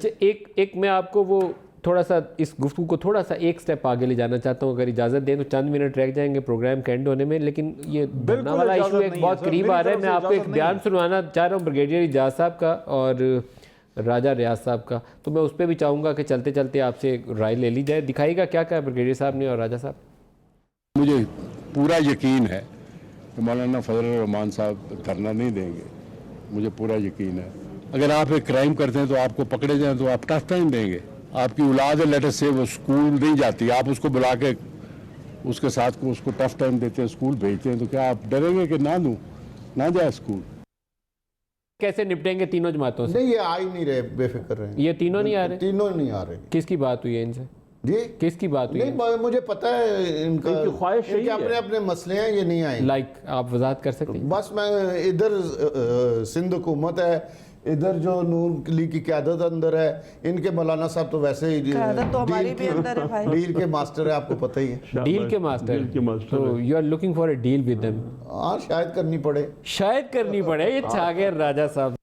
اچھا ایک میں آپ کو وہ تھوڑا سا اس گفتگو کو تھوڑا سا ایک سٹیپ آگے لے جانا چاہتا ہوں، اگر اجازت دیں تو چند منٹ رہ جائیں گے پروگرام کے اینڈ ہونے میں، لیکن یہ دھرنا والا ایشو ایک بہت قریب آ رہا ہے. میں آپ کو ایک بیان سنوانا چاہ رہا ہوں بریگیڈیئر اجاز صاحب کا اور راجہ ریاض صاحب کا، تو میں اس پہ بھی چاہوں گا کہ چلتے چلتے آپ سے رائے لے لی جائے. دکھائیے گا کیا کہا بریگیڈیئر صاحب نے اور راجہ صاحب. مجھے پورا یقین ہے کہ مولانا فضل الرحمان صاحب دھرنا نہیں دیں گے، مجھے پورا یقین ہے. اگر آپ ایک کرائم کرتے ہیں تو آپ کو پکڑے جائیں تو آپ ٹف ٹائم دیں گے. آپ کی اولاد ہے لیٹر سے وہ اسکول نہیں جاتی، آپ اس کو بلا کے اس کے ساتھ کو اس کو ٹف ٹائم دیتے ہیں، اسکول بھیجتے ہیں، تو کیا آپ ڈریں گے کہ نہ جائے اسکول؟ کیسے نپٹیں گے تینوں جماعتوں سے؟ نہیں یہ آ ہی نہیں رہے، بے فکر رہے. یہ تینوں نہیں آ رہے؟ تینوں نہیں آ رہے. کس کی بات ہوئی ہے ان سے؟ جی کس کی بات ہوئی ہے؟ نہیں مجھے پتا ہے ان کا خواہش ان کے اپنے اپنے مسئلے ہیں، یہ نہیں آئیں. لائک آپ وضاحت کر سکتے ہیں؟ بس میں ادھر سندھ حکومت ہے، ادھر جو نون لیگ کی قیادت اندر ہے، ان کے مولانا صاحب تو ویسے ہی قیادت تو ہماری بھی اندر ہے بھائی. ڈیل کے ماسٹر ہے، آپ کو پتہ ہی ہے. ڈیل کے ماسٹر، تو you are looking for a deal with them. ہاں شاید کرنی پڑے. شاید کرنی پڑے. یہ چھا گئے راجہ صاحب.